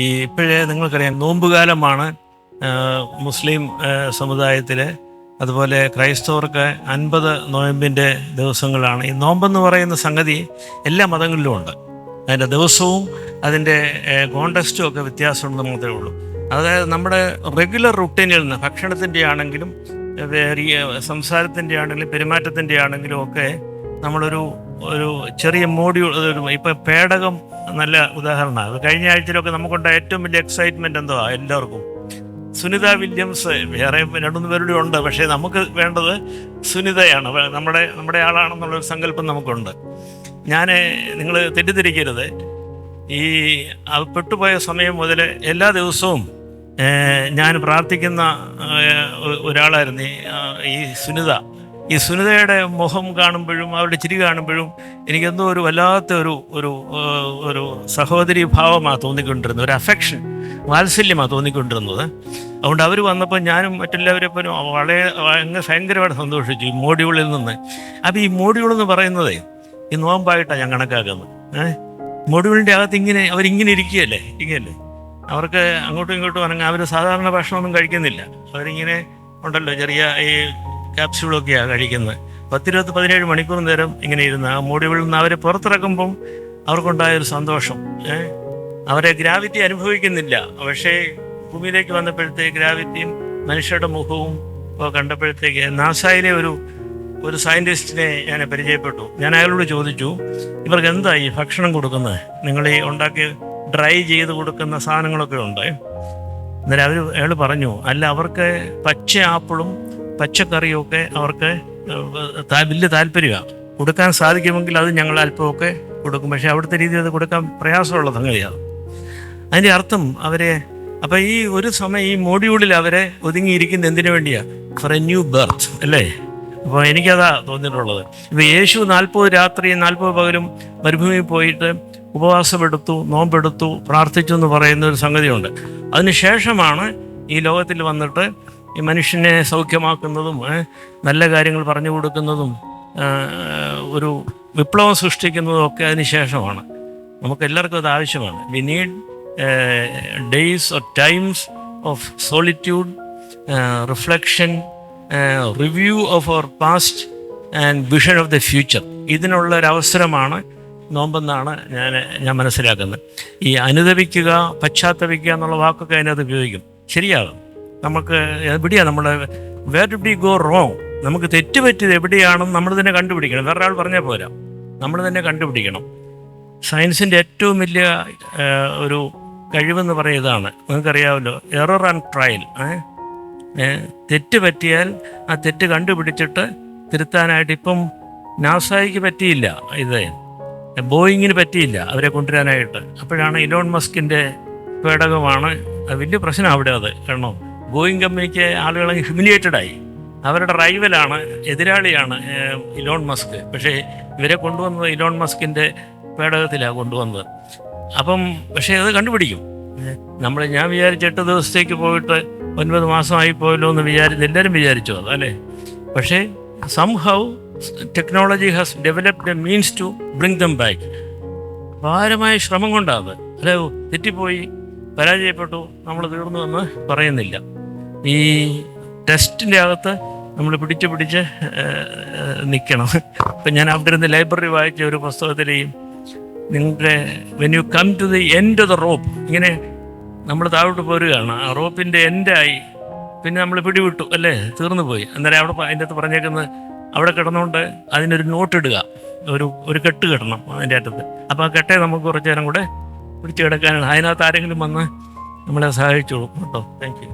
ഈ ഇപ്പോഴേ നിങ്ങൾക്കറിയാം നോമ്പുകാലമാണ്. മുസ്ലിം സമുദായത്തിൽ അതുപോലെ ക്രൈസ്തവർക്ക് 50 നോയമ്പിൻ്റെ ദിവസങ്ങളാണ്. ഈ നോമ്പെന്ന് പറയുന്ന സംഗതി എല്ലാ മതങ്ങളിലും ഉണ്ട്. അതിൻ്റെ ദിവസവും അതിൻ്റെ കോണ്ടസ്റ്റും ഒക്കെ വ്യത്യാസമുണ്ടെന്ന് മാത്രമേ ഉള്ളൂ. അതായത് നമ്മുടെ റെഗുലർ റുട്ടീനിൽ നിന്ന് ഭക്ഷണത്തിൻ്റെ ആണെങ്കിലും സംസാരത്തിൻ്റെ ആണെങ്കിലും പെരുമാറ്റത്തിൻ്റെ ആണെങ്കിലും ഒക്കെ നമ്മളൊരു ചെറിയ മോഡ്യൂൾ, ഇപ്പം പേടകം നല്ല ഉദാഹരണമാണ്. കഴിഞ്ഞ ആഴ്ചയിലൊക്കെ നമുക്കുണ്ടായ ഏറ്റവും വലിയ എക്സൈറ്റ്മെൻറ്റ് എന്തോ എല്ലാവർക്കും സുനിത വില്യംസ്. വേറെ 2-3 പേരുടെ ഉണ്ട്, പക്ഷേ നമുക്ക് വേണ്ടത് സുനിതയാണ്. നമ്മുടെ ആളാണെന്നുള്ളൊരു സങ്കല്പം നമുക്കുണ്ട്. നിങ്ങൾ തെറ്റിദ്ധരിക്കരുത്. ഈ പെട്ടുപോയ സമയം മുതൽ എല്ലാ ദിവസവും ഞാൻ പ്രാർത്ഥിക്കുന്ന ഒരാളായിരുന്നു ഈ സുനിത. ഈ സുനിതയുടെ മുഖം കാണുമ്പോഴും അവരുടെ ചിരി കാണുമ്പോഴും എനിക്കെന്തോ ഒരു വല്ലാത്ത ഒരു സഹോദരി ഭാവമാണ് തോന്നിക്കൊണ്ടിരുന്നത്, ഒരു അഫെക്ഷൻ, വാത്സല്യമാണ് തോന്നിക്കൊണ്ടിരുന്നത്. അതുകൊണ്ട് അവർ വന്നപ്പോൾ ഞാനും മറ്റെല്ലാവരെപ്പോലും ഭയങ്കരമായിട്ട് സന്തോഷിച്ചു ഈ മോഡ്യൂളിൽ നിന്ന്. അപ്പോൾ ഈ മോഡ്യൂൾ എന്ന് പറയുന്നത് ഈ നോമ്പായിട്ടാണ് ഞാൻ കണക്കാക്കുന്നത്. മോഡ്യൂളിൻ്റെ അകത്ത് അവരിങ്ങനെ ഇരിക്കുകയല്ലേ. അവർക്ക് അങ്ങോട്ടും ഇങ്ങോട്ടും അനങ്ങാൻ അവർ സാധാരണ ഭക്ഷണമൊന്നും കഴിക്കുന്നില്ല. അവരിങ്ങനെ ഉണ്ടല്ലോ, ചെറിയ ഈ ക്യാപ്സ്യൂളൊക്കെയാണ് കഴിക്കുന്നത്. 10-17 മണിക്കൂർ നേരം ഇങ്ങനെ ഇരുന്ന് ആ മോഡ്യൂളിൽ നിന്ന് അവരെ പുറത്തിറക്കുമ്പം അവർക്കുണ്ടായൊരു സന്തോഷം. അവരെ ഗ്രാവിറ്റി അനുഭവിക്കുന്നില്ല, പക്ഷേ ഭൂമിയിലേക്ക് വന്നപ്പോഴത്തേക്ക് ഗ്രാവിറ്റിയും മനുഷ്യരുടെ മുഖവും കണ്ടപ്പോഴത്തേക്ക് നാസായിലെ ഒരു സയൻറ്റിസ്റ്റിനെ ഞാൻ പരിചയപ്പെട്ടു. ഞാൻ അയാളോട് ചോദിച്ചു, ഇവർക്ക് എന്താ ഈ ഭക്ഷണം കൊടുക്കുന്നത്? നിങ്ങൾ ഈ ഉണ്ടാക്കി ഡ്രൈ ചെയ്ത് കൊടുക്കുന്ന സാധനങ്ങളൊക്കെ ഉണ്ട്. അന്നേരം അയാൾ പറഞ്ഞു, അല്ല, അവർക്ക് പച്ച ആപ്പിളും പച്ചക്കറിയും ഒക്കെ അവർക്ക് വലിയ താല്പര്യമാണ്. കൊടുക്കാൻ സാധിക്കുമെങ്കിൽ അത് ഞങ്ങൾ അല്പമൊക്കെ കൊടുക്കും, പക്ഷേ അവിടുത്തെ രീതിയിൽ അത് കൊടുക്കാൻ പ്രയാസമുള്ള സംഗതിയാണ്. അതിൻ്റെ അർത്ഥം അപ്പം ഈ ഒരു സമയം ഈ മോഡ്യൂളിൽ അവരെ ഒതുങ്ങിയിരിക്കുന്ന എന്തിനു വേണ്ടിയാണ്? ഫോർ എ ന്യൂ ബർത്ത് അല്ലേ? അപ്പോൾ എനിക്കതാ തോന്നിയിട്ടുള്ളത്. ഇപ്പോൾ യേശു 40 രാത്രിയും 40 പകലും മരുഭൂമിയിൽ പോയിട്ട് ഉപവാസമെടുത്തു, നോമ്പെടുത്തു, പ്രാർത്ഥിച്ചു എന്ന് പറയുന്ന ഒരു സംഗതിയുണ്ട്. അതിനുശേഷമാണ് ഈ ലോകത്തിൽ വന്നിട്ട് ഈ മനുഷ്യനെ സൗഖ്യമാക്കുന്നതും നല്ല കാര്യങ്ങൾ പറഞ്ഞു കൊടുക്കുന്നതും ഒരു വിപ്ലവം സൃഷ്ടിക്കുന്നതും ഒക്കെ അതിന് ശേഷമാണ്. നമുക്ക് എല്ലാവർക്കും അത് ആവശ്യമാണ്. We need days or times of solitude, reflection, review of our past and vision of the future. ഇതിനുള്ളൊരവസരമാണ് നോമ്പെന്നാണ് ഞാൻ മനസ്സിലാക്കുന്നത്. ഈ അനുദപിക്കുക, പശ്ചാത്തപിക്കുക എന്നുള്ള വാക്കൊക്കെ അതിനകത്ത് ഉപയോഗിക്കും. ശരിയാകും. നമുക്ക് എവിടെയാണ് where do we go wrong? നമുക്ക് തെറ്റുപറ്റിയത് എവിടെയാണെന്ന് നമ്മൾ തന്നെ കണ്ടുപിടിക്കണം. വേറൊരാൾ പറഞ്ഞാൽ പോരാ, നമ്മൾ തന്നെ കണ്ടുപിടിക്കണം. സയൻസിൻ്റെ ഏറ്റവും വലിയ ഒരു കഴിവെന്ന് പറയുന്നതാണ്, നിങ്ങൾക്കറിയാമല്ലോ, എറർ ആൻഡ് ട്രയൽ. തെറ്റ് പറ്റിയാൽ ആ തെറ്റ് കണ്ടുപിടിച്ചിട്ട് തിരുത്താനായിട്ട് ഇപ്പം നാസായ്ക്ക് പറ്റിയില്ല, ബോയിങ്ങിന് പറ്റിയില്ല അവരെ കൊണ്ടുവരാനായിട്ട്. അപ്പോഴാണ് ഇലോൺ മസ്കിൻ്റെ പേടകമാണ് വലിയ പ്രശ്നം അവിടെ. കാരണം ബോയിങ് കമ്പനിക്ക് ആളുകൾ ഹ്യൂമിലിയേറ്റഡായി. അവരുടെ റൈവലാണ്, എതിരാളിയാണ് ഇലോൺ മസ്ക്. പക്ഷേ ഇവരെ കൊണ്ടുവന്നത് ഇലോൺ മസ്കിൻ്റെ പേടകത്തിലാണ് കൊണ്ടുവന്നത്. പക്ഷേ അത് കണ്ടുപിടിക്കും. ഞാൻ വിചാരിച്ച 8 ദിവസത്തേക്ക് പോയിട്ട് 9 മാസമായി പോയല്ലോ എന്ന് എല്ലാവരും വിചാരിച്ചു അതല്ലേ. പക്ഷേ somehow technology has developed a means to bring them back. ഭാരമായ ശ്രമം കൊണ്ടാണ്. അല്ലെ, തെറ്റിപ്പോയി, പരാജയപ്പെട്ടു, നമ്മൾ തീർന്നു എന്ന് പറയുന്നില്ല. ഈ ടെസ്റ്റിൻ്റെ അകത്ത് നമ്മൾ പിടിച്ച് നിൽക്കണം. ഇപ്പം ഞാൻ അവിടെ ഇരുന്ന് ലൈബ്രറി വായിച്ച ഒരു പുസ്തകത്തിലെയും നിങ്ങളുടെ when you come to the end of the rope, ഇങ്ങനെ നമ്മൾ താഴോട്ട് പോരുകയാണ്, ആ റോപ്പിൻ്റെ എൻഡായി, പിന്നെ നമ്മൾ പിടിവിട്ടു അല്ലേ, തീർന്നു പോയി. അന്നേരം അതിൻ്റെ അകത്ത് പറഞ്ഞേക്കുന്നത് അവിടെ കിടന്നുകൊണ്ട് അതിനൊരു നോട്ട് ഇടുക, ഒരു കെട്ട് കിടണം അതിൻ്റെ അറ്റത്ത്. അപ്പോൾ ആ കെട്ടെ നമുക്ക് കുറച്ച് നേരം കൂടെ പിടിച്ച് കിടക്കാനാണ്. അതിനകത്ത് ആരെങ്കിലും വന്ന് നമ്മളെ സഹായിച്ചോളൂ കേട്ടോ. Thank you.